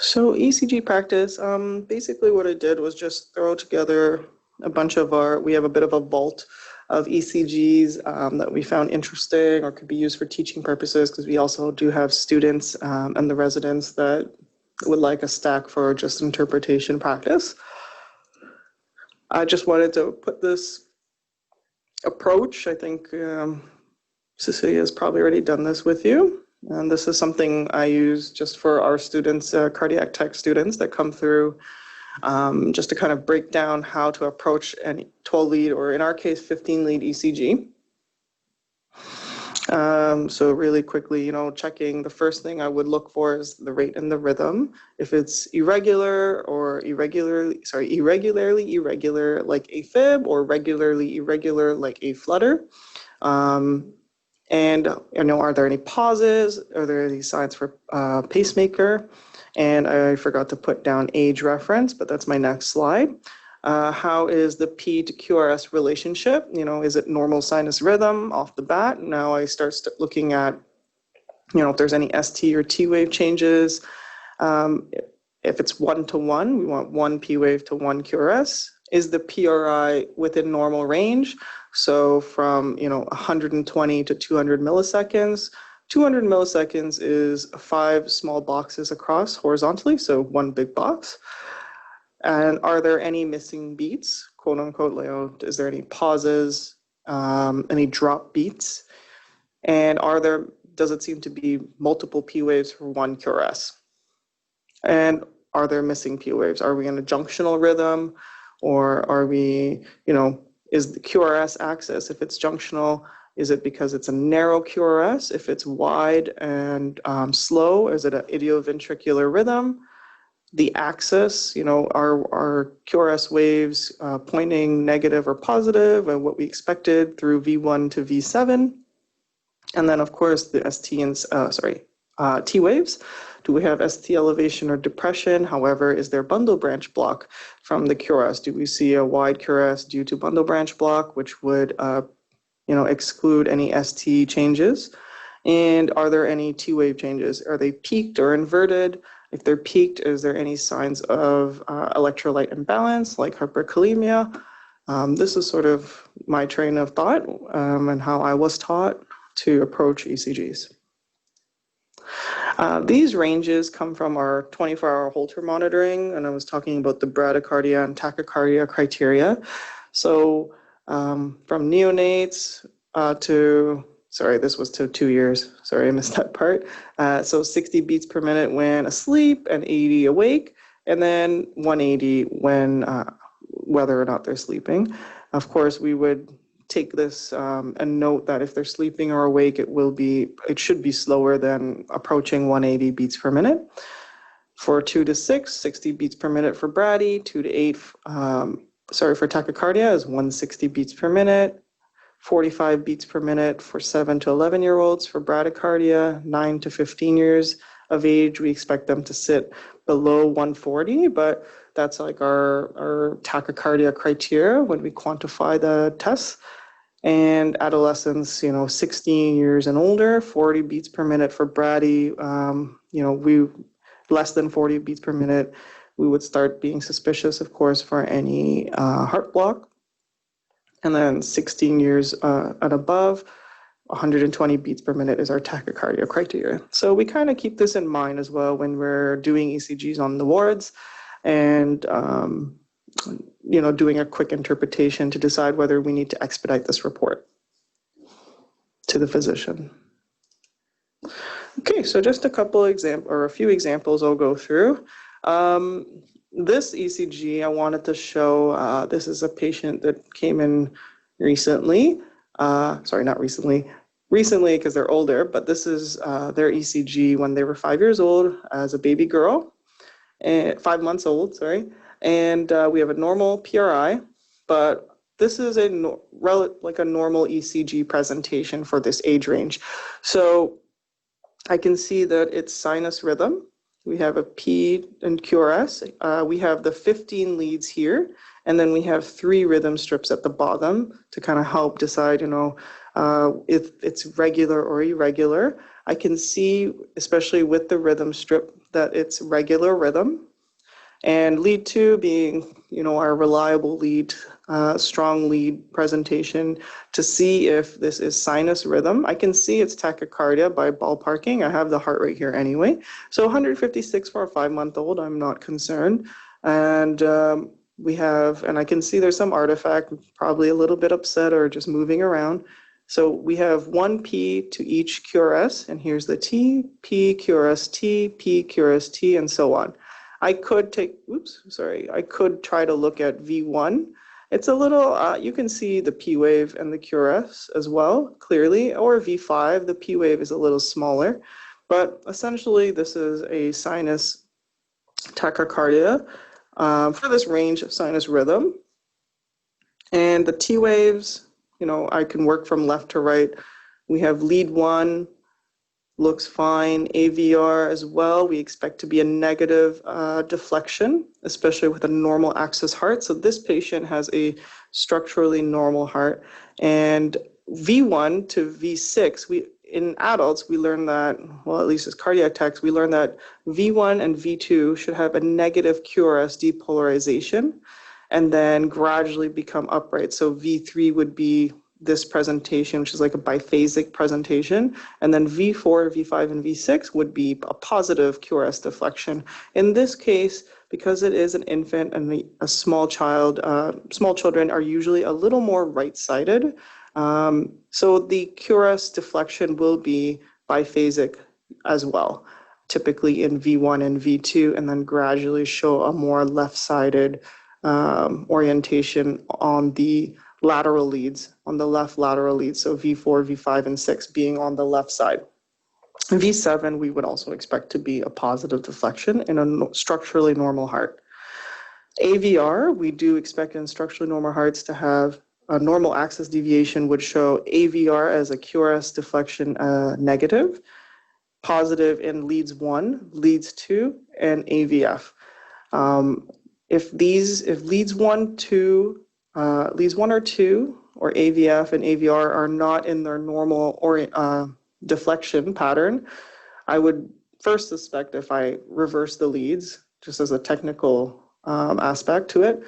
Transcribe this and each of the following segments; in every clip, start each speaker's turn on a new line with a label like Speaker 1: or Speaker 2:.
Speaker 1: So ECG practice, basically what I did was just throw together a bunch of we have a bit of a vault of ECGs that we found interesting or could be used for teaching purposes, because we also do have students and the residents that would like a stack for just interpretation practice. I just wanted to put this approach. I think Cecilia has probably already done this with you. And this is something I use just for our students, cardiac tech students that come through, just to kind of break down how to approach any 12 lead, or in our case, 15 lead ECG. So really quickly, checking, the first thing I would look for is the rate and the rhythm. If it's irregular or irregularly irregular like a fib, or regularly irregular like a flutter. And are there any pauses? Are there any signs for pacemaker? And I forgot to put down age reference, but that's my next slide. How is the P to QRS relationship? Is it normal sinus rhythm off the bat? Now I start looking at, if there's any ST or T wave changes. If it's 1-to-1, we want 1 P wave to 1 QRS. Is the PRI within normal range? So from 120 to 200 milliseconds. 200 milliseconds is 5 small boxes across horizontally, so 1 big box. And are there any missing beats, quote unquote? Is there any pauses, any drop beats? And does it seem to be multiple P waves for 1 QRS? And are there missing P waves? Are we in a junctional rhythm, or are we, is the QRS axis, if it's junctional, is it because it's a narrow QRS? If it's wide and slow, is it an idioventricular rhythm? The axis, are QRS waves pointing negative or positive, and what we expected through V1 to V7. And then, of course, the ST and, T waves. Do we have ST elevation or depression? However, is there bundle branch block from the QRS? Do we see a wide QRS due to bundle branch block, which would exclude any ST changes? And are there any T wave changes? Are they peaked or inverted? If they're peaked, is there any signs of electrolyte imbalance like hyperkalemia? This is sort of my train of thought and how I was taught to approach ECGs. These ranges come from our 24-hour Holter monitoring, and I was talking about the bradycardia and tachycardia criteria. So from neonates this was to 2 years. Sorry, I missed that part. So 60 beats per minute when asleep and 80 awake, and then 180 when whether or not they're sleeping. Of course, we would take this and note that if they're sleeping or awake, it should be slower than approaching 180 beats per minute. For 2 to 6, 60 beats per minute for brady, 2 to 8, for tachycardia is 160 beats per minute, 45 beats per minute for 7 to 11-year-olds. For bradycardia, 9 to 15 years of age, we expect them to sit below 140, but that's like our tachycardia criteria when we quantify the tests. And adolescents, 16 years and older, 40 beats per minute for brady, we less than 40 beats per minute, we would start being suspicious, of course, for any heart block. And then 16 years and above, 120 beats per minute is our tachycardia criteria. So we kind of keep this in mind as well when we're doing ECGs on the wards and, doing a quick interpretation to decide whether we need to expedite this report to the physician. Okay, so just a few examples I'll go through. This ECG I wanted to show, this is a patient that came in recently, recently because they're older, but this is their ECG when they were 5 years old as a baby girl, and 5 months old, and we have a normal PRI, but this is a normal ECG presentation for this age range. So I can see that it's sinus rhythm. We have a P and QRS. We have the 15 leads here, and then we have 3 rhythm strips at the bottom to kind of help decide, if it's regular or irregular. I can see, especially with the rhythm strip, that it's regular rhythm. And lead 2 being, our reliable lead, strong lead presentation to see if this is sinus rhythm. I can see it's tachycardia by ballparking. I have the heart rate here anyway. So 156 for a 5-month-old, I'm not concerned. And and I can see there's some artifact, probably a little bit upset or just moving around. So we have 1 P to each QRS, and here's the T, P, QRS, T, P, QRS, T, and so on. I could try to look at V1. It's a little, you can see the P wave and the QRS as well, clearly, or V5, the P wave is a little smaller. But essentially, this is a sinus tachycardia for this range of sinus rhythm. And the T waves, I can work from left to right. We have lead 1, looks fine. AVR as well, we expect to be a negative deflection, especially with a normal axis heart. So this patient has a structurally normal heart. And V1 to V6, in adults, we learn that, well, at least as cardiac techs, we learn that V1 and V2 should have a negative QRS depolarization and then gradually become upright. So V3 would be this presentation, which is like a biphasic presentation, and then V4, V5, and V6 would be a positive QRS deflection. In this case, because it is an infant and a small child, small children are usually a little more right-sided, so the QRS deflection will be biphasic as well, typically in V1 and V2, and then gradually show a more left-sided orientation on the lateral leads, on the left lateral leads, so V4, V5, and 6 being on the left side. V7, we would also expect to be a positive deflection in a structurally normal heart. AVR, we do expect in structurally normal hearts to have a normal axis deviation would show AVR as a QRS deflection negative, positive in leads 1, leads 2, and AVF. If leads 1 or 2, or AVF and AVR are not in their normal deflection pattern, I would first suspect if I reverse the leads, just as a technical aspect to it,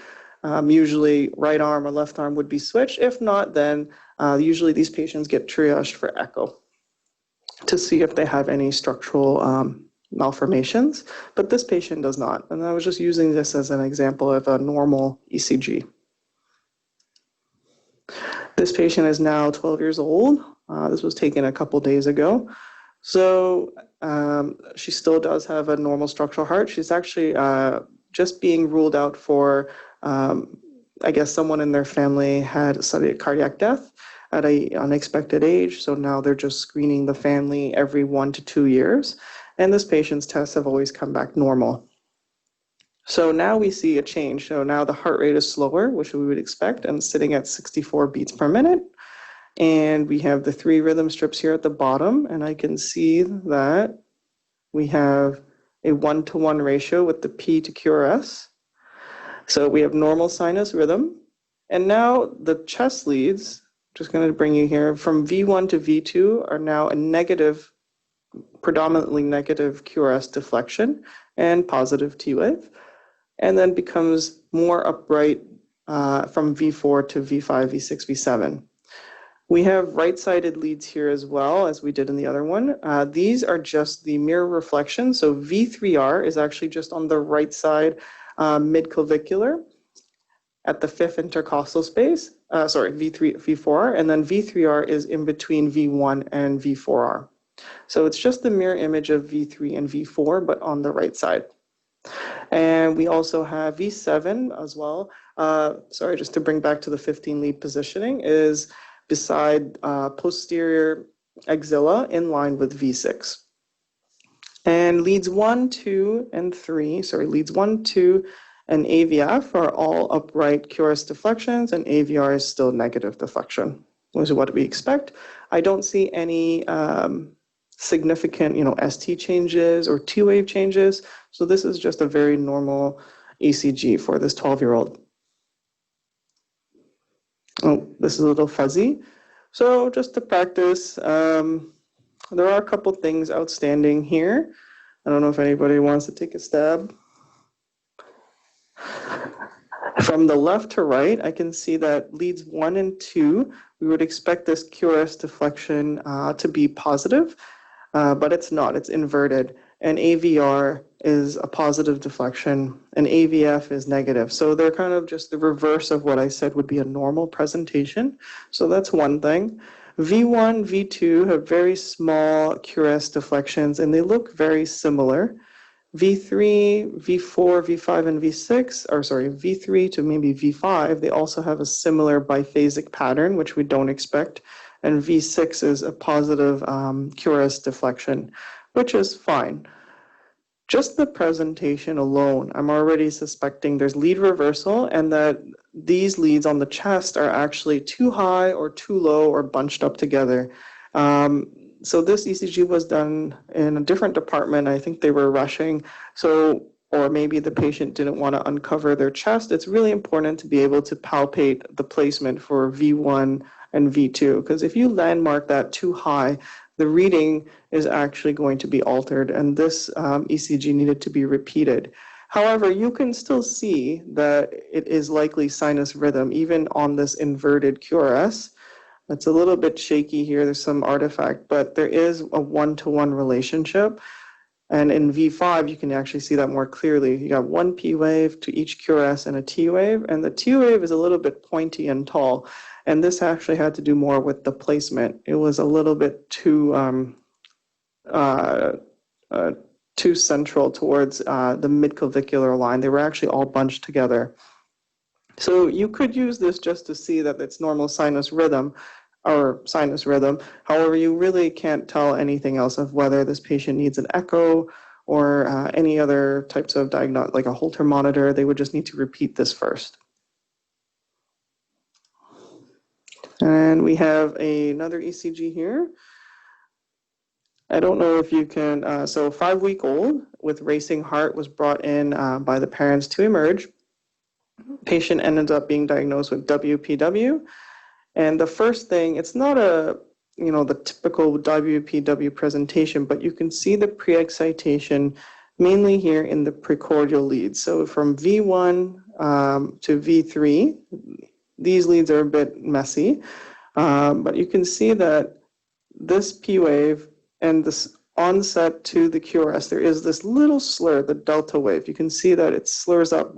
Speaker 1: usually right arm or left arm would be switched. If not, then usually these patients get triaged for echo to see if they have any structural malformations, but this patient does not. And I was just using this as an example of a normal ECG. This patient is now 12 years old. This was taken a couple days ago. So she still does have a normal structural heart. She's actually just being ruled out for, I guess someone in their family had sudden cardiac death at an unexpected age. So now they're just screening the family every 1 to 2 years. And this patient's tests have always come back normal. So now we see a change. So now the heart rate is slower, which we would expect, and sitting at 64 beats per minute. And we have the 3 rhythm strips here at the bottom, and I can see that we have a 1-to-1 ratio with the P to QRS. So we have normal sinus rhythm. And now the chest leads, just going to bring you here, from V1 to V2 are now a negative, predominantly negative QRS deflection and positive T wave, and then becomes more upright from V4 to V5, V6, V7. We have right-sided leads here as well, as we did in the other one. These are just the mirror reflection. So V3R is actually just on the right side mid-clavicular at the 5th intercostal space. V4R, and then V3R is in between V1 and V4R. So it's just the mirror image of V3 and V4, but on the right side. And we also have V7 as well. Just to bring back to the 15 lead positioning, is beside posterior axilla in line with V6. And leads 1, 2, and 3, leads 1, 2, and AVF are all upright QRS deflections, and AVR is still negative deflection, which is what we expect. I don't see any significant, ST changes or T wave changes. So this is just a very normal ECG for this 12-year-old. Oh, this is a little fuzzy. So just to practice, there are a couple things outstanding here. I don't know if anybody wants to take a stab. From the left to right, I can see that leads 1 and 2, we would expect this QRS deflection to be positive, but it's not, it's inverted. And AVR is a positive deflection, and AVF is negative. So they're kind of just the reverse of what I said would be a normal presentation. So that's one thing. V1, V2 have very small QRS deflections, and they look very similar. V3, V4, V5, and V6, or sorry, V3 to maybe V5, they also have a similar biphasic pattern, which we don't expect. And V6 is a positive QRS deflection, which is fine. Just the presentation alone, I'm already suspecting there's lead reversal and that these leads on the chest are actually too high or too low or bunched up together. So this ECG was done in a different department. I think they were rushing. Or maybe the patient didn't want to uncover their chest. It's really important to be able to palpate the placement for V1 and V2, because if you landmark that too high, the reading is actually going to be altered, and this ECG needed to be repeated. However, you can still see that it is likely sinus rhythm, even on this inverted QRS. It's a little bit shaky here, there's some artifact, but there is a one-to-one relationship. And in V5, you can actually see that more clearly. You got one P wave to each QRS and a T wave, and the T wave is a little bit pointy and tall. And this actually had to do more with the placement. It was a little bit too central towards the midclavicular line. They were actually all bunched together. So you could use this just to see that it's normal sinus rhythm. However, you really can't tell anything else of whether this patient needs an echo or any other types of diagnostic, like a Holter monitor. They would just need to repeat this first. And we have another ECG here. I don't know if you can, so 5-week-old with racing heart was brought in by the parents to emerge. Patient ended up being diagnosed with WPW. And the first thing, it's not the typical WPW presentation, but you can see the pre-excitation mainly here in the precordial leads. So from V1 to V3, these leads are a bit messy, but you can see that this P wave and this onset to the QRS, there is this little slur, the delta wave. You can see that it slurs up,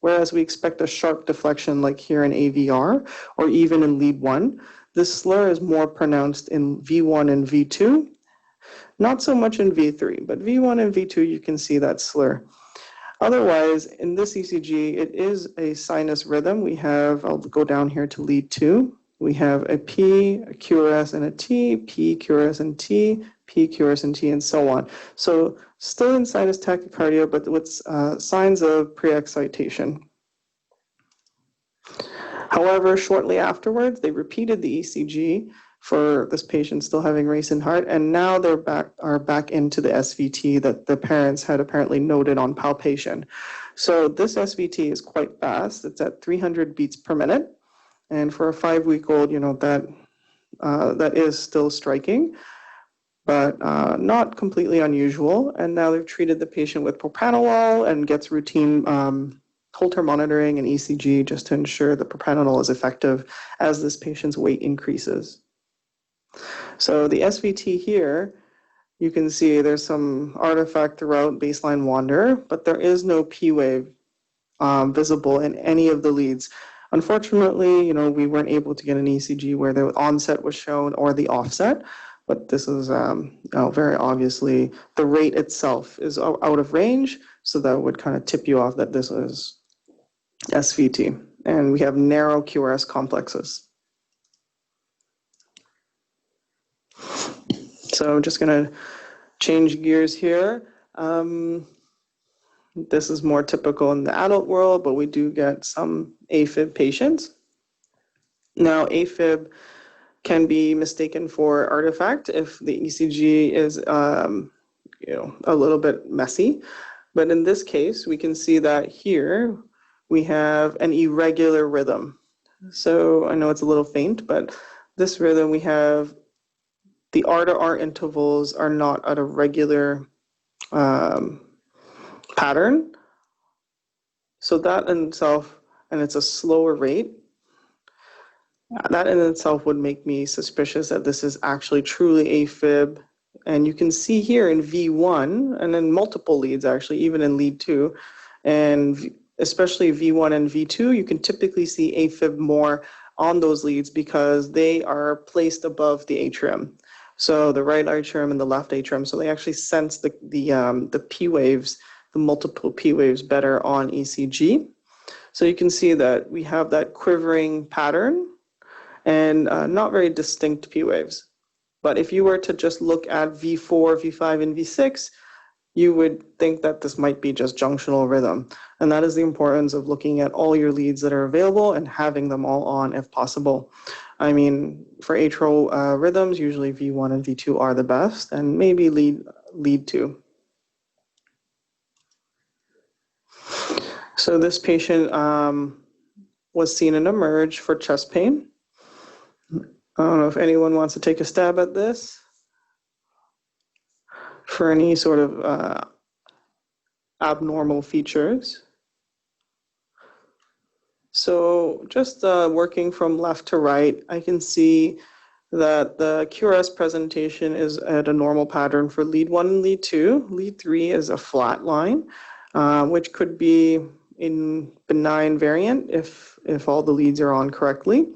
Speaker 1: whereas we expect a sharp deflection like here in AVR or even in lead 1. This slur is more pronounced in V1 and V2, not so much in V3, but V1 and V2, you can see that slur. Otherwise, in this ECG, it is a sinus rhythm. We have, I'll go down here to lead 2. We have a P, a QRS, and a T, P, QRS, and T, P, QRS, and T, and so on. So still in sinus tachycardia, but with signs of pre-excitation. However, shortly afterwards, they repeated the ECG for this patient still having racing heart, and now they're back into the SVT that the parents had apparently noted on palpation. So this SVT is quite fast. It's at 300 beats per minute. And for a 5-week-old, that is still striking, but not completely unusual. And now they've treated the patient with propranolol and gets routine Holter monitoring and ECG just to ensure the propranolol is effective as this patient's weight increases. So the SVT here, you can see there's some artifact throughout baseline wander, but there is no P wave visible in any of the leads. Unfortunately, we weren't able to get an ECG where the onset was shown or the offset, but this is very obviously the rate itself is out of range, so that would kind of tip you off that this is SVT. And we have narrow QRS complexes. So I'm just going to change gears here. This is more typical in the adult world, but we do get some AFib patients. Now, AFib can be mistaken for artifact if the ECG is, a little bit messy. But in this case, we can see that here we have an irregular rhythm. So I know it's a little faint, but this rhythm, we have the R to R intervals are not at a regular pattern. So that in itself, and it's a slower rate, that in itself would make me suspicious that this is actually truly AFib. And you can see here in V1, and in multiple leads actually, even in lead 2, and especially V1 and V2, you can typically see AFib more on those leads because they are placed above the atrium. So the right atrium and the left atrium, so they actually sense the P waves, the multiple P waves better on ECG. So you can see that we have that quivering pattern and not very distinct P waves. But if you were to just look at V4, V5, and V6, you would think that this might be just junctional rhythm. And that is the importance of looking at all your leads that are available and having them all on if possible. I mean, for atrial rhythms, usually V1 and V2 are the best, and maybe lead 2. So this patient was seen in Emerge for chest pain. I don't know if anyone wants to take a stab at this for any sort of abnormal features. So just working from left to right, I can see that the QRS presentation is at a normal pattern for lead 1 and lead 2. Lead 3 is a flat line, which could be in benign variant if all the leads are on correctly.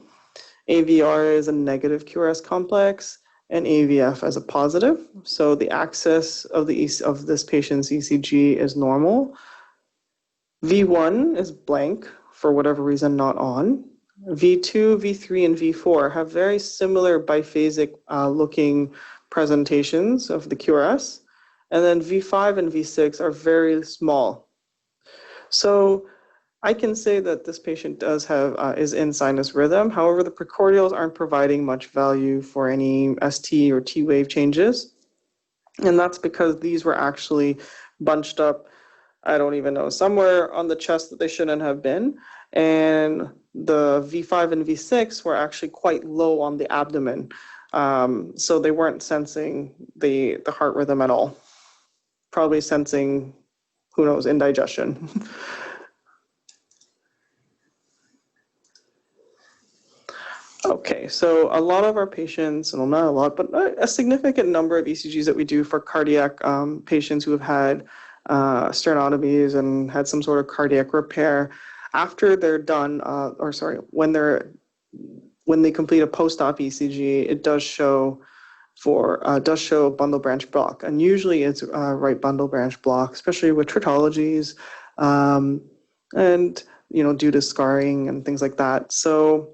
Speaker 1: AVR is a negative QRS complex and AVF as a positive. So the axis of this patient's ECG is normal. V1 is blank, for whatever reason, not on. V2, V3, and V4 have very similar biphasic looking presentations of the QRS. And then V5 and V6 are very small. So I can say that this patient does have is in sinus rhythm. However, the precordials aren't providing much value for any ST or T wave changes. And that's because these were actually bunched up, I don't even know, somewhere on the chest that they shouldn't have been. And the V5 and V6 were actually quite low on the abdomen. So they weren't sensing the heart rhythm at all. Probably sensing, who knows, indigestion. Okay, so a lot of our patients, well, not a lot, but a significant number of ECGs that we do for cardiac patients who have had sternotomies and had some sort of cardiac repair, after they're done, when they complete a post-op ECG, it does show bundle branch block, and usually it's right bundle branch block, especially with tritologies, and due to scarring and things like that. So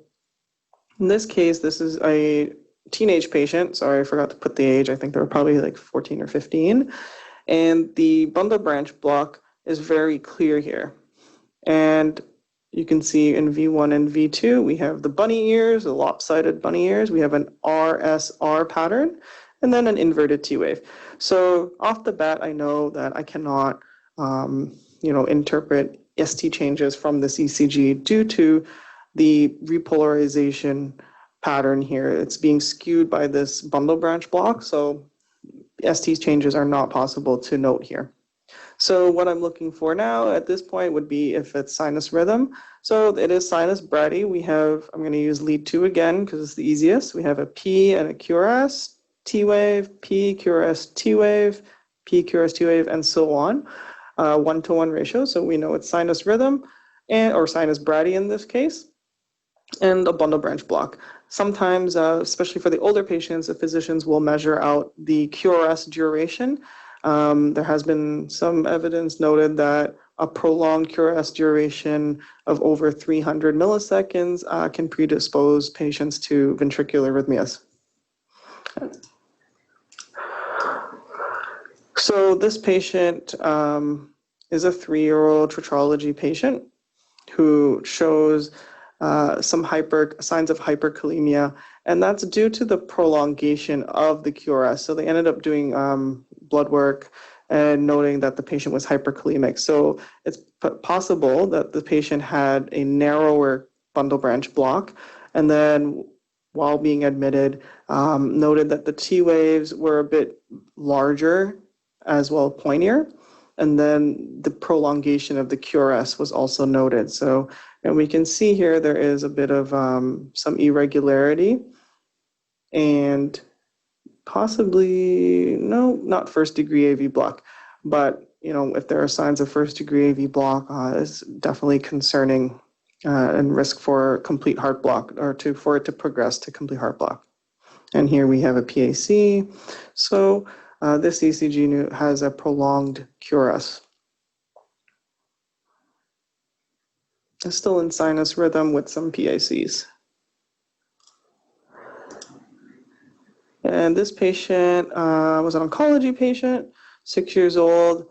Speaker 1: in this case, this is a teenage patient. Sorry, I forgot to put the age. I think they were probably like 14 or 15. And the bundle branch block is very clear here. And you can see in V1 and V2, we have the bunny ears, the lopsided bunny ears. We have an RSR pattern, and then an inverted T wave. So off the bat, I know that I cannot, interpret ST changes from this ECG due to the repolarization pattern here. It's being skewed by this bundle branch block, so ST changes are not possible to note here. So what I'm looking for now at this point would be if it's sinus rhythm. So it is sinus brady. I'm going to use lead 2 again because it's the easiest. We have a P and a QRS, T wave, P, QRS, T wave, P, QRS, T wave, and so on. 1-to-1 ratio, so we know it's sinus rhythm, or sinus brady in this case, and a bundle branch block. Sometimes, especially for the older patients, the physicians will measure out the QRS duration. There has been some evidence noted that a prolonged QRS duration of over 300 milliseconds can predispose patients to ventricular arrhythmias. So this patient is a 3-year-old tritrology patient who shows some signs of hyperkalemia, and that's due to the prolongation of the QRS. So they ended up doing blood work and noting that the patient was hyperkalemic. So it's possible that the patient had a narrower bundle branch block, and then while being admitted, noted that the T waves were a bit larger as well, pointier. And then the prolongation of the QRS was also noted. So, and we can see here there is a bit of some irregularity and possibly, no, not first degree AV block, but if there are signs of first degree AV block, it's definitely concerning and risk for complete heart block or for it to progress to complete heart block. And here we have a PAC. So this ECG has a prolonged QRS. It's still in sinus rhythm with some PICs. And this patient was an oncology patient, 6 years old.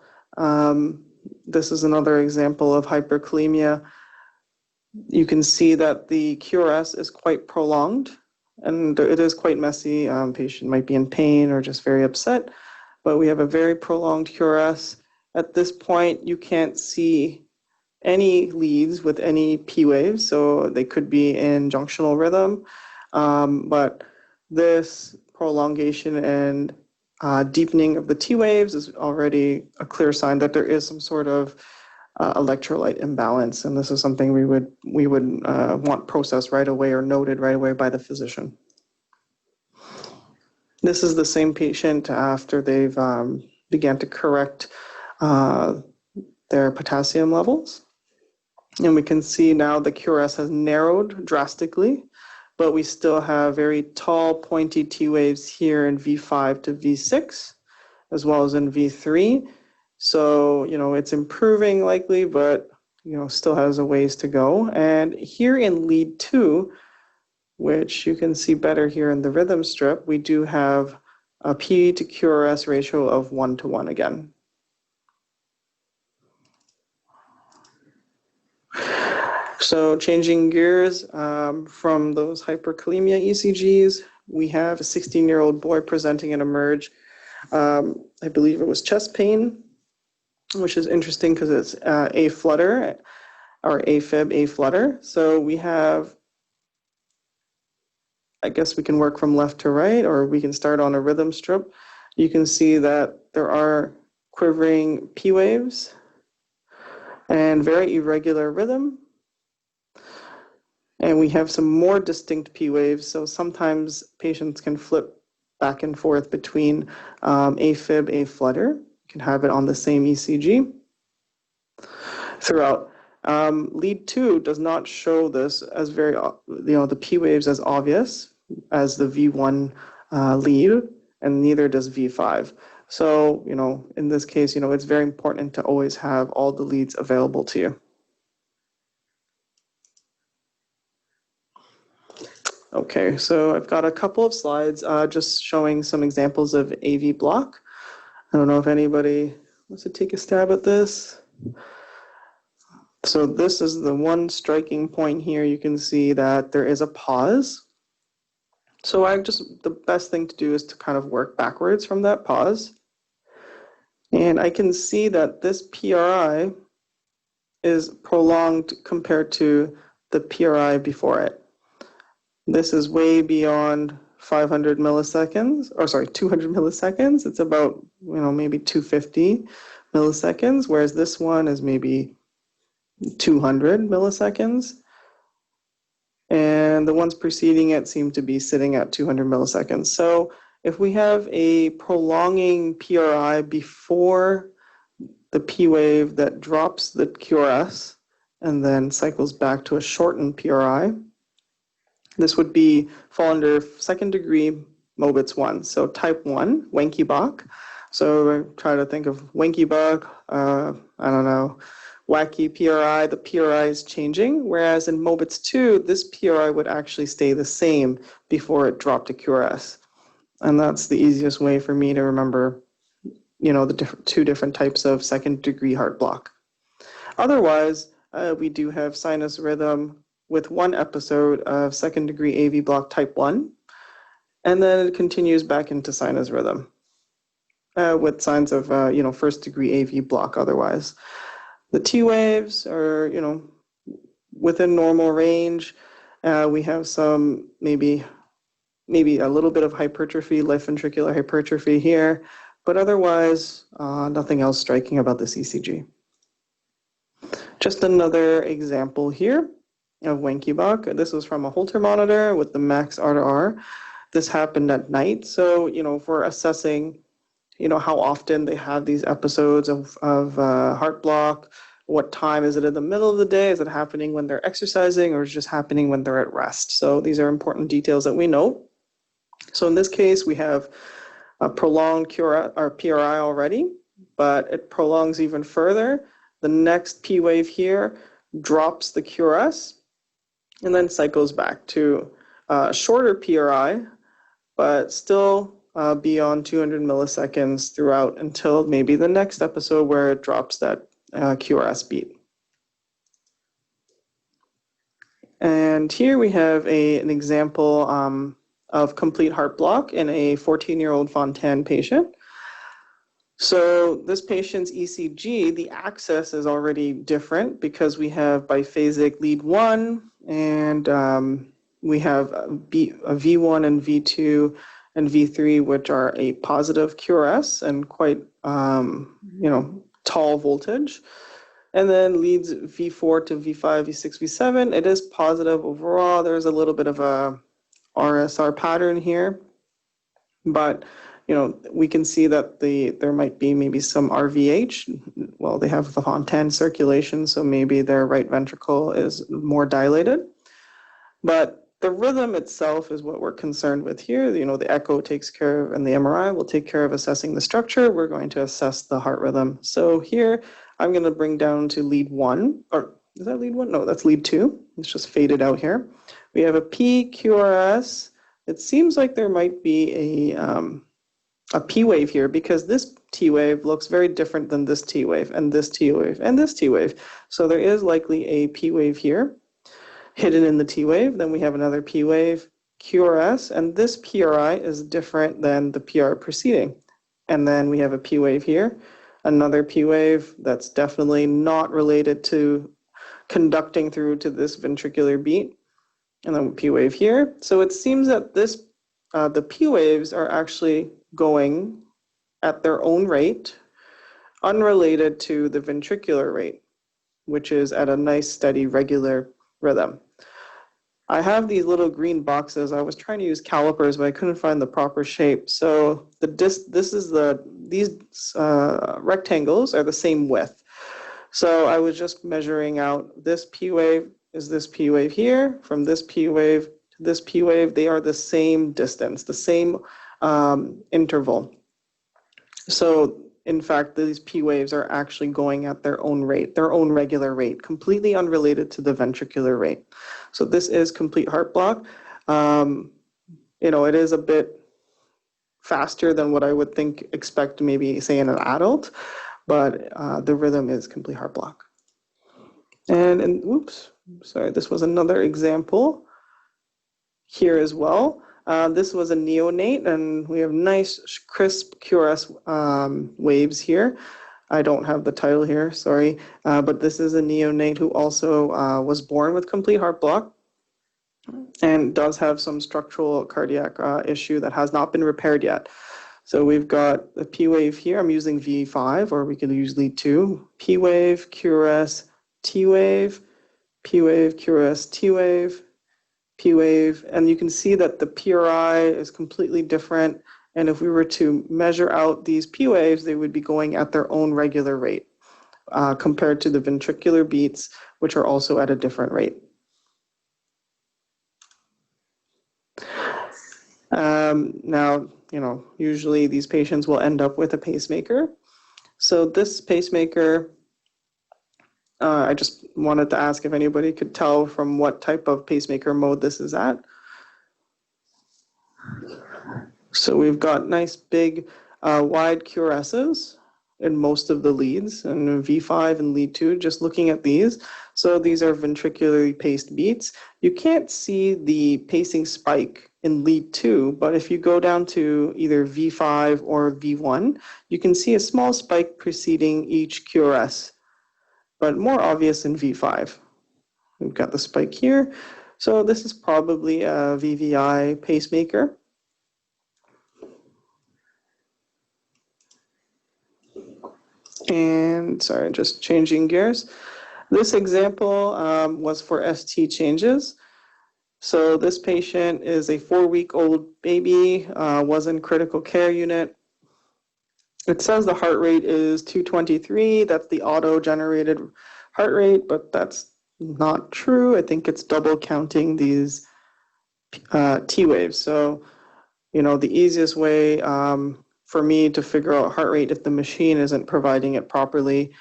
Speaker 1: This is another example of hyperkalemia. You can see that the QRS is quite prolonged, and it is quite messy. Patient might be in pain or just very upset, but we have a very prolonged QRS. At this point, you can't see any leads with any P waves, so they could be in junctional rhythm, but this prolongation and deepening of the T waves is already a clear sign that there is some sort of electrolyte imbalance, and this is something we would want processed right away or noted right away by the physician. This is the same patient after they've began to correct their potassium levels, and we can see now the QRS has narrowed drastically, but we still have very tall, pointy T waves here in V5 to V6, as well as in V3. So, it's improving likely, but, still has a ways to go. And here in lead 2, which you can see better here in the rhythm strip, we do have a P to QRS ratio of 1:1 again. So changing gears from those hyperkalemia ECGs, we have a 16-year-old boy presenting in eMERGE. I believe it was chest pain, which is interesting because it's A flutter or AFib, A flutter. So we have, I guess we can work from left to right, or we can start on a rhythm strip. You can see that there are quivering P waves and very irregular rhythm. And we have some more distinct P waves. So sometimes patients can flip back and forth between AFib, A flutter. You can have it on the same ECG throughout. Lead 2 does not show this as very, the P waves as obvious as the V1 lead, and neither does V5. So, in this case, it's very important to always have all the leads available to you. Okay, so I've got a couple of slides just showing some examples of AV block. I don't know if anybody wants to take a stab at this. So this is the one striking point here. You can see that there is a pause. So the best thing to do is to kind of work backwards from that pause. And I can see that this PRI is prolonged compared to the PRI before it. This is way beyond 500 milliseconds, or sorry, 200 milliseconds. It's about, maybe 250 milliseconds, whereas this one is maybe 200 milliseconds. And the ones preceding it seem to be sitting at 200 milliseconds. So if we have a prolonging PRI before the P wave that drops the QRS and then cycles back to a shortened PRI, this would fall under second degree Mobitz 1. So type 1, Wenckebach. So I try to think of Wenckebach, I don't know, wacky PRI, the PRI is changing, whereas in Mobitz 2, this PRI would actually stay the same before it dropped to QRS. And that's the easiest way for me to remember, the two different types of second degree heart block. Otherwise, we do have sinus rhythm with one episode of second degree AV block type 1, and then it continues back into sinus rhythm with signs of, first degree AV block otherwise. The T waves are, within normal range. We have some maybe maybe a little bit of hypertrophy, left ventricular hypertrophy here, but otherwise nothing else striking about this ECG. Just another example here of Wenckebach. This was from a Holter monitor with the max R to R. This happened at night. So, if we're assessing, how often they have these episodes of heart block, what time is it in the middle of the day? Is it happening when they're exercising, or is it just happening when they're at rest? So these are important details that we know. So in this case, we have a prolonged QRS or PRI already, but it prolongs even further. The next P wave here drops the QRS and then cycles back to a shorter PRI, but still beyond 200 milliseconds throughout until maybe the next episode where it drops that QRS beat. And here we have an example of complete heart block in a 14-year-old Fontan patient. So this patient's ECG, the axis is already different because we have biphasic lead 1 and we have a V1 and V2 and V3, which are a positive QRS and quite, tall voltage. And then leads V4 to V5, V6, V7, it is positive overall. There's a little bit of a RSR pattern here, but we can see that there might be maybe some RVH. Well, they have the Fontan circulation, so maybe their right ventricle is more dilated. But the rhythm itself is what we're concerned with here. The echo takes care of, and the MRI will take care of assessing the structure. We're going to assess the heart rhythm. So here, I'm going to bring down to lead 1, or is that lead 1? No, that's lead 2. It's just faded out here. We have a PQRS. It seems like there might be a P wave here because this T wave looks very different than this T wave and this T wave and this T wave. So there is likely a P wave here hidden in the T wave. Then we have another P wave, QRS, and this PRI is different than the PR preceding. And then we have a P wave here, another P wave that's definitely not related to conducting through to this ventricular beat, and then P wave here. So it seems that the P waves are actually going at their own rate, unrelated to the ventricular rate, which is at a nice, steady, regular rhythm. I have these little green boxes. I was trying to use calipers, but I couldn't find the proper shape. So these rectangles are the same width. So I was just measuring out this P wave is this P wave here, from this P wave to this P wave. They are the same distance, the same interval. So in fact, these P waves are actually going at their own rate, their own regular rate, completely unrelated to the ventricular rate. So this is complete heart block. It is a bit faster than what I would expect maybe say in an adult, but the rhythm is complete heart block. And oops, sorry, this was another example here as well. This was a neonate, and we have nice, crisp QRS waves here. I don't have the title here, sorry, but this is a neonate who also was born with complete heart block and does have some structural cardiac issue that has not been repaired yet. So we've got the P wave here. I'm using V5, or we could use lead 2. P wave, QRS, T wave, P wave, QRS, T wave, P wave, and you can see that the PRI is completely different. And if we were to measure out these P waves, they would be going at their own regular rate compared to the ventricular beats, which are also at a different rate. Now, usually these patients will end up with a pacemaker. So this pacemaker, I just wanted to ask if anybody could tell from what type of pacemaker mode this is at. So we've got nice big wide QRSs in most of the leads, and V5 and lead 2, just looking at these. So these are ventricularly paced beats. You can't see the pacing spike in lead 2, but if you go down to either V5 or V1, you can see a small spike preceding each QRS, but more obvious in V5. We've got the spike here. So this is probably a VVI pacemaker. And sorry, just changing gears. This example was for ST changes. So this patient is a 4-week-old baby, was in critical care unit. It says the heart rate is 223. That's the auto-generated heart rate, but that's not true. I think it's double counting these T waves. So, the easiest way for me to figure out heart rate if the machine isn't providing it properly,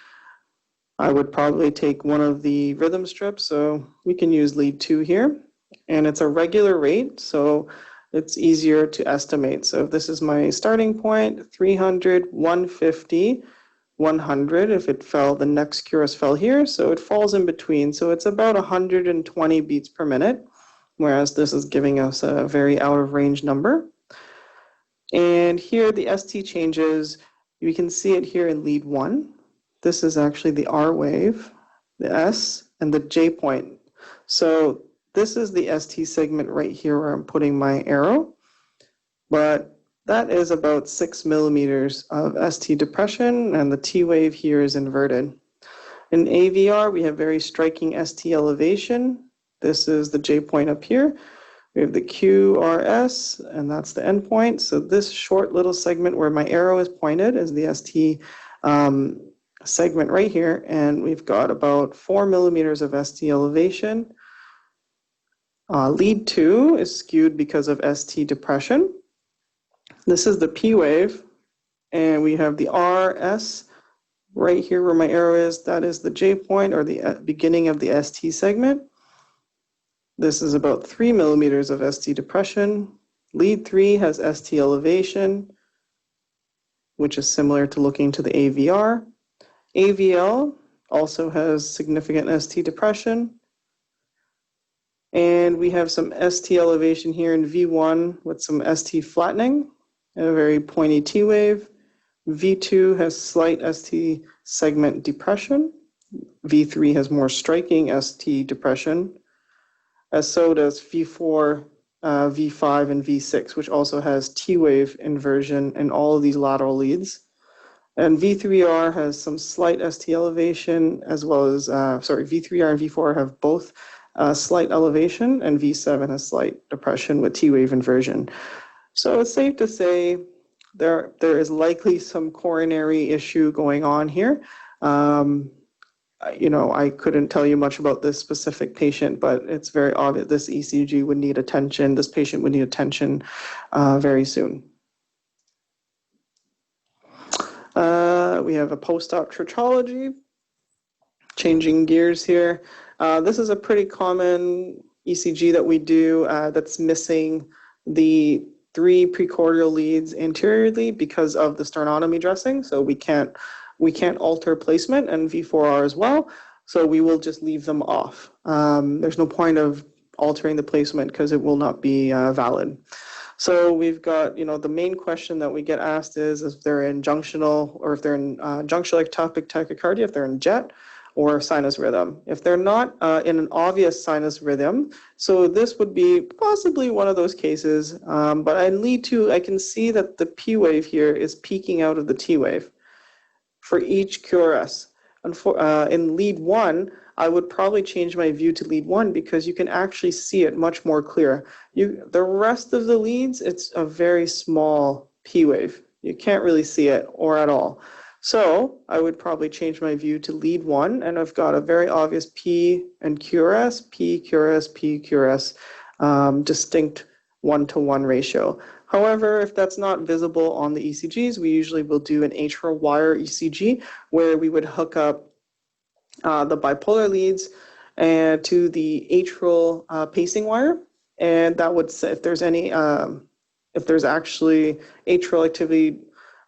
Speaker 1: I would probably take one of the rhythm strips. So we can use lead 2 here, and it's a regular rate, so it's easier to estimate. So if this is my starting point, 300, 150, 100. If it fell, the next QRS fell here, so it falls in between. So it's about 120 beats per minute, whereas this is giving us a very out of range number. And here the ST changes, you can see it here in lead 1. This is actually the R wave, the S, and the J point. So this is the ST segment right here where I'm putting my arrow, but that is about 6 millimeters of ST depression, and the T wave here is inverted. In AVR, we have very striking ST elevation. This is the J point up here. We have the QRS, and that's the endpoint. So this short little segment where my arrow is pointed is the ST segment right here, and we've got about 4 millimeters of ST elevation. Lead 2 is skewed because of ST depression. This is the P wave, and we have the RS right here where my arrow is. That is the J point, or the beginning of the ST segment. This is about 3 millimeters of ST depression. Lead 3 has ST elevation, which is similar to looking to the AVR. AVL also has significant ST depression. And we have some ST elevation here in V1 with some ST flattening and a very pointy T wave. V2 has slight ST segment depression. V3 has more striking ST depression, as so does V4, V5, and V6, which also has T wave inversion in all of these lateral leads. And V3R has some slight ST elevation, as well as, V3R and V4 have both slight elevation, and V7 has slight depression with T wave inversion. So it's safe to say there is likely some coronary issue going on here. I couldn't tell you much about this specific patient, but it's very obvious this ECG would need attention. This patient would need attention very soon. We have a post-op trichology. Changing gears here. This is a pretty common ECG that we do that's missing the 3 precordial leads anteriorly because of the sternotomy dressing. So we can't alter placement, and V4R as well. So we will just leave them off. There's no point of altering the placement because it will not be valid. So we've got, the main question that we get asked is if they're in junctional, or if they're in junctional ectopic tachycardia, if they're in jet, or sinus rhythm. If they're not in an obvious sinus rhythm, so this would be possibly one of those cases, but in lead 2, I can see that the P wave here is peaking out of the T wave for each QRS. And in lead 1, I would probably change my view to lead 1 because you can actually see it much more clear. The rest of the leads, it's a very small P wave. You can't really see it or at all. So I would probably change my view to lead 1, and I've got a very obvious P and QRS, P, QRS, P, QRS, distinct 1-to-1 ratio. However, if that's not visible on the ECGs, we usually will do an atrial wire ECG where we would hook up the bipolar leads to the atrial pacing wire, and that would say if there's actually atrial activity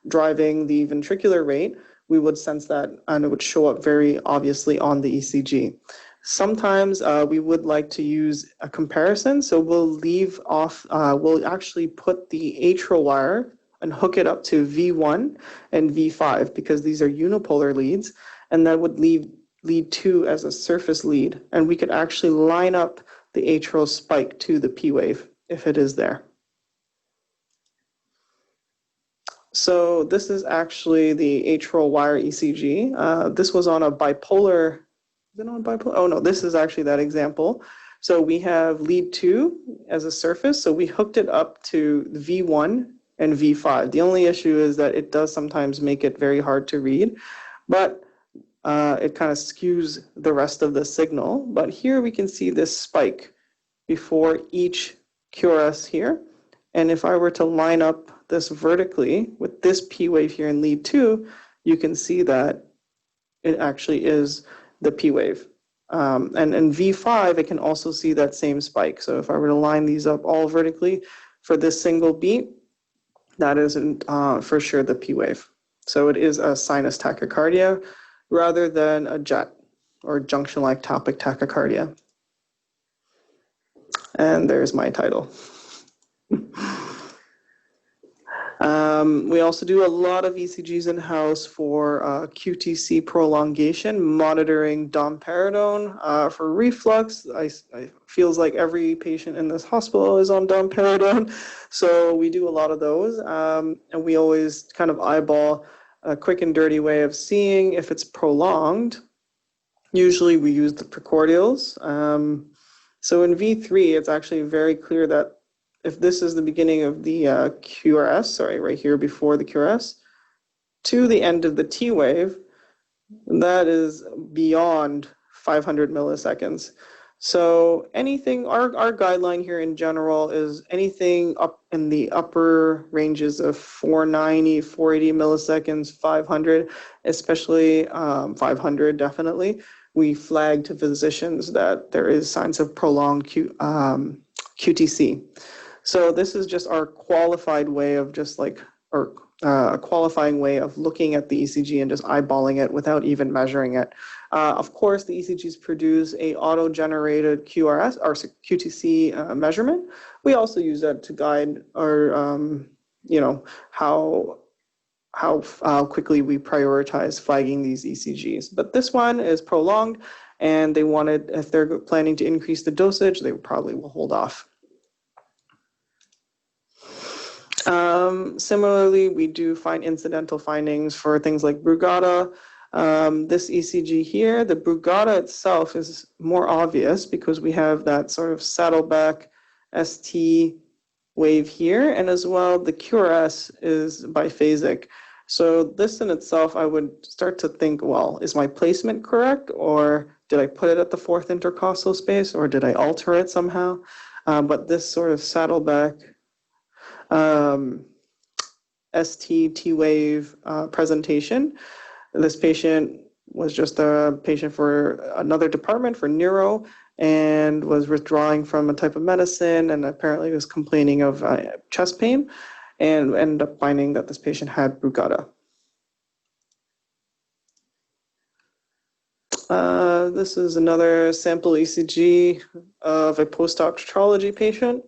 Speaker 1: driving the ventricular rate, we would sense that, and it would show up very obviously on the ECG. Sometimes we would like to use a comparison, so we'll we'll actually put the atrial wire and hook it up to V1 and V5 because these are unipolar leads, and that would leave lead 2 as a surface lead, and we could actually line up the atrial spike to the P wave, if it is there. So this is actually the atrial wire ECG. This was on a bipolar, is it on bipolar? Oh no, this is actually that example. So we have lead 2 as a surface, so we hooked it up to V1 and V5. The only issue is that it does sometimes make it very hard to read, but it kind of skews the rest of the signal. But here we can see this spike before each QRS here. And if I were to line up this vertically with this P wave here in lead 2, you can see that it actually is the P wave. And in V5, it can also see that same spike. So if I were to line these up all vertically for this single beat, that isn't for sure the P wave. So it is a sinus tachycardia rather than a jet or junction-like topic tachycardia. And there's my title. We also do a lot of ECGs in-house for QTC prolongation, monitoring domperidone for reflux. I feels like every patient in this hospital is on domperidone, so we do a lot of those. And we always kind of eyeball a quick and dirty way of seeing if it's prolonged. Usually we use the precordials. So in V3, it's actually very clear that if this is the beginning of the QRS, sorry, right here before the QRS, to the end of the T wave, that is beyond 500 milliseconds. So anything, our guideline here in general is anything up in the upper ranges of 490, 480 milliseconds, 500, especially 500 definitely. We flag to physicians that there is signs of prolonged QTC. So this is just our qualified way of just like, or a qualifying way of looking at the ECG and just eyeballing it without even measuring it. Of course, the ECGs produce a auto-generated QRS or QTC measurement. We also use that to guide our, you know, how quickly we prioritize flagging these ECGs. But this one is prolonged, and they wanted, if they're planning to increase the dosage, they probably will hold off. Similarly, we do find incidental findings for things like Brugada. This ECG here, the Brugada itself is more obvious because we have that sort of saddleback ST wave here, and as well the QRS is biphasic. So this in itself, I would start to think, well, is my placement correct, or did I put it at the fourth intercostal space, or did I alter it somehow? But this sort of saddleback ST T-wave presentation. This patient was just a patient for another department for neuro and was withdrawing from a type of medicine and apparently was complaining of chest pain and ended up finding that this patient had Brugada. This is another sample ECG of a post-hoc tetralogy patient.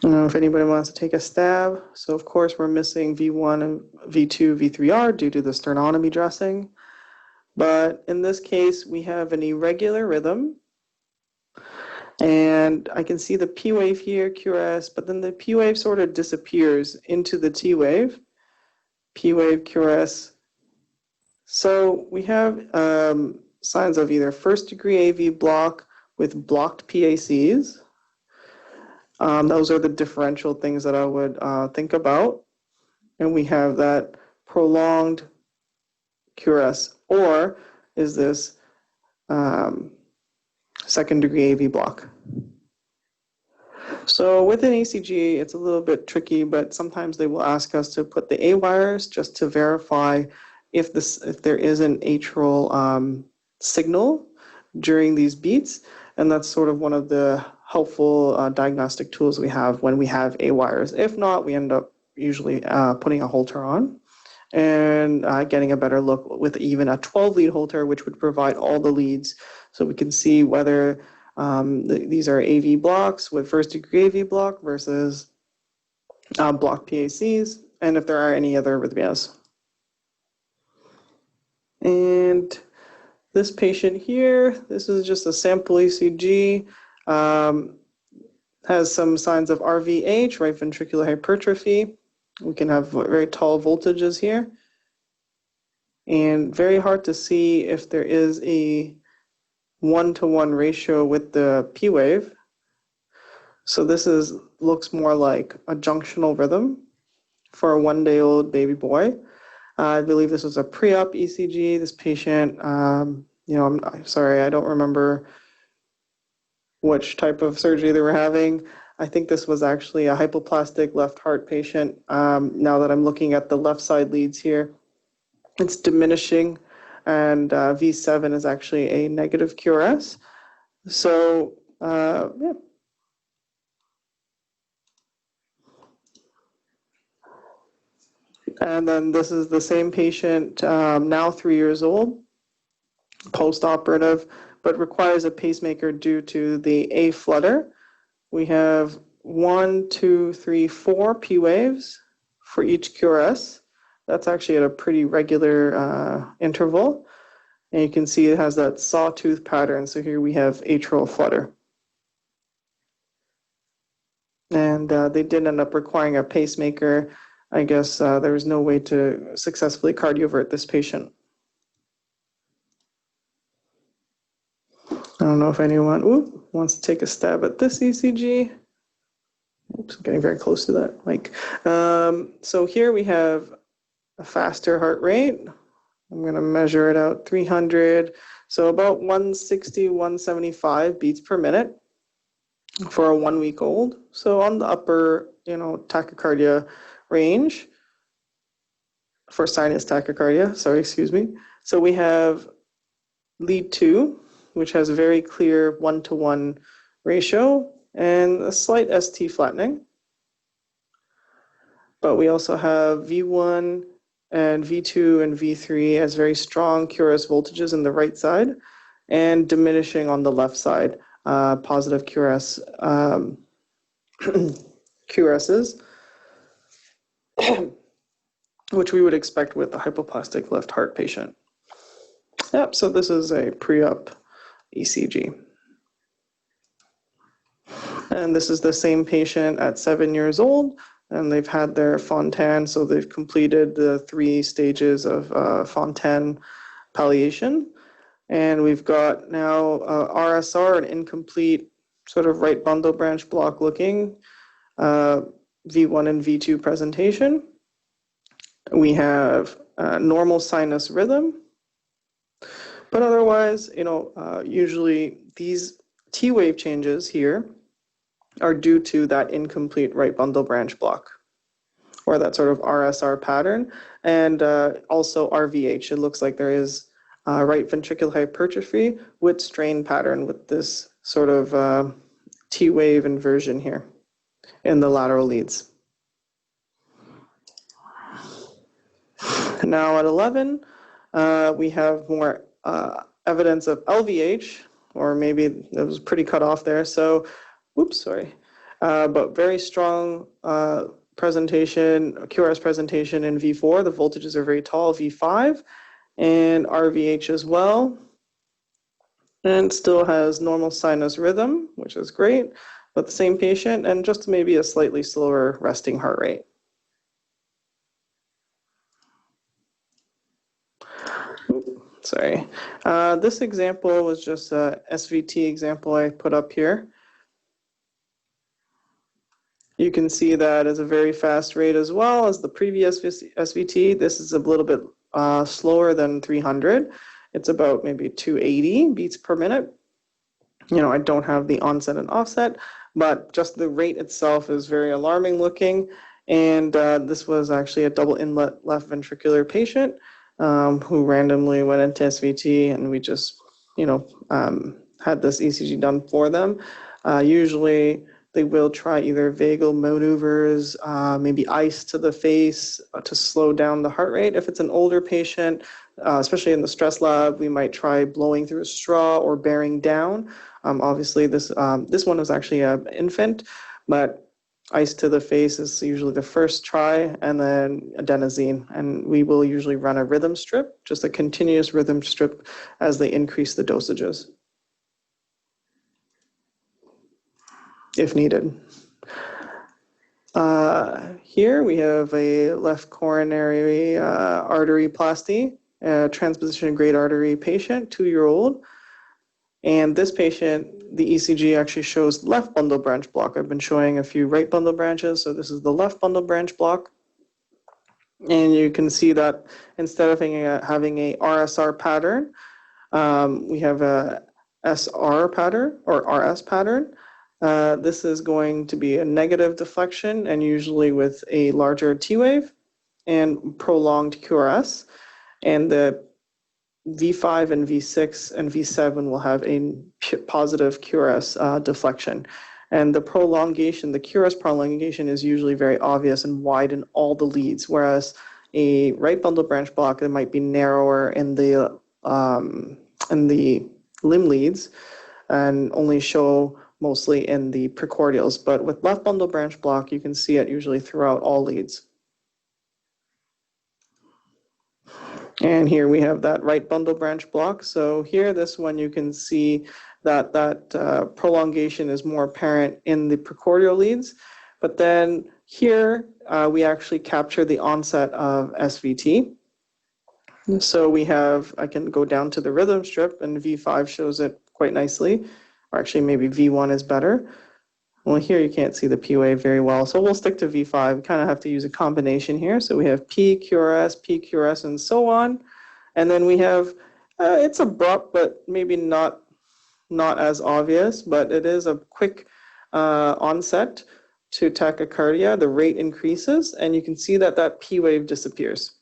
Speaker 1: I don't know if anybody wants to take a stab. So of course we're missing V1 and V2, V3R due to the sternotomy dressing. But in this case, we have an irregular rhythm. And I can see the P wave here, QRS, but then the P wave sort of disappears into the T wave. P wave, QRS. So we have signs of either first degree AV block with blocked PACs. Those are the differential things that I would think about. And we have that prolonged QRS, or is this second degree AV block? So with an ECG, it's a little bit tricky, but sometimes they will ask us to put the A wires just to verify if there is an atrial signal during these beats. And that's sort of one of the helpful diagnostic tools we have when we have A wires. If not, we end up usually putting a Holter on and getting a better look with even a 12 lead Holter, which would provide all the leads. So we can see whether these are AV blocks with first degree AV block versus blocked PACs, and if there are any other arrhythmias. And This patient here, this is just a sample ECG, has some signs of RVH, right ventricular hypertrophy. We can have very tall voltages here. And very hard to see if there is a one-to-one ratio with the P wave. So this looks more like a junctional rhythm for a 1-day-old baby boy. I believe this was a pre-op ECG. This patient, I'm sorry, I don't remember which type of surgery they were having. I think this was actually a hypoplastic left heart patient. Now that I'm looking at the left side leads here, it's diminishing, and V7 is actually a negative QRS. So, yeah. And then this is the same patient, now 3 years old, post-operative, but requires a pacemaker due to the A flutter. We have 1, 2, 3, 4 P waves for each QRS. That's actually at a pretty regular interval. And you can see it has that sawtooth pattern. So here we have atrial flutter. And they did end up requiring a pacemaker. I guess there was no way to successfully cardiovert this patient. I don't know if anyone wants to take a stab at this ECG. Oops, I'm getting very close to that mic. So here we have a faster heart rate. I'm going to measure it out, 300. So about 160, 175 beats per minute for a 1-week-old. So on the upper, tachycardia range for sinus tachycardia, excuse me. So we have lead 2, which has a very clear 1-to-1 ratio and a slight ST flattening. But we also have V1 and V2 and V3 as very strong QRS voltages in the right side and diminishing on the left side, positive QRS, QRSs, which we would expect with a hypoplastic left heart patient. Yep, so this is a pre-op ECG. And this is the same patient at 7 years old, and they've had their Fontan, so they've completed the 3 stages of Fontan palliation. And we've got now RSR, an incomplete sort of right bundle branch block looking V1 and V2 presentation. We have normal sinus rhythm, but otherwise, usually these T wave changes here are due to that incomplete right bundle branch block, or that sort of RSR pattern, and also RVH. It looks like there is right ventricular hypertrophy with strain pattern with this sort of T wave inversion here in the lateral leads. Now at 11, we have more evidence of LVH, or maybe it was pretty cut off there. So, but very strong presentation, QRS presentation in V4. The voltages are very tall, V5, and RVH as well. And still has normal sinus rhythm, which is great, but the same patient, and just maybe a slightly slower resting heart rate. This example was just a SVT example I put up here. You can see that as a very fast rate as well as the previous SVT. This is a little bit slower than 300. It's about maybe 280 beats per minute. I don't have the onset and offset, but just the rate itself is very alarming looking. And this was actually a double inlet left ventricular patient who randomly went into SVT, and we just, had this ECG done for them. Usually they will try either vagal maneuvers, maybe ice to the face to slow down the heart rate. If it's an older patient, especially in the stress lab, we might try blowing through a straw or bearing down. Obviously, this one was actually an infant, but ice to the face is usually the first try, and then adenosine. And we will usually run a rhythm strip, just a continuous rhythm strip as they increase the dosages, if needed. Here we have a left coronary artery plasty, transposition grade artery patient, 2-year-old. And this patient, the ECG actually shows left bundle branch block. I've been showing a few right bundle branches, so this is the left bundle branch block. And you can see that instead of having a RSR pattern, we have a SR pattern or RS pattern. This is going to be a negative deflection, and usually with a larger T wave and prolonged QRS. And the V5 and V6 and V7 will have a positive QRS deflection. And the prolongation, the QRS prolongation is usually very obvious and wide in all the leads, whereas a right bundle branch block, it might be narrower in the limb leads and only show mostly in the precordials. But with left bundle branch block, you can see it usually throughout all leads. And here we have that right bundle branch block. So here, this one, you can see that prolongation is more apparent in the precordial leads. But then here, we actually capture the onset of SVT. So we have, I can go down to the rhythm strip, and V5 shows it quite nicely. Or actually, maybe V1 is better. Well, here you can't see the P wave very well, so we'll stick to V5. We kind of have to use a combination here. So we have P, QRS, and so on. And then we have, it's abrupt, but maybe not as obvious, but it is a quick onset to tachycardia. The rate increases, and you can see that that P wave disappears.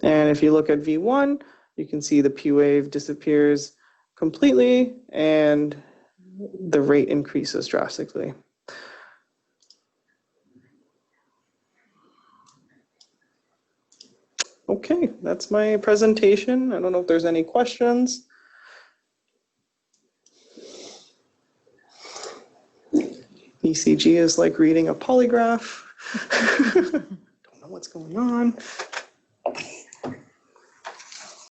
Speaker 1: And if you look at V1, you can see the P wave disappears completely, and the rate increases drastically. Okay, that's my presentation. I don't know if there's any questions. ECG is like reading a polygraph. Don't know what's going on.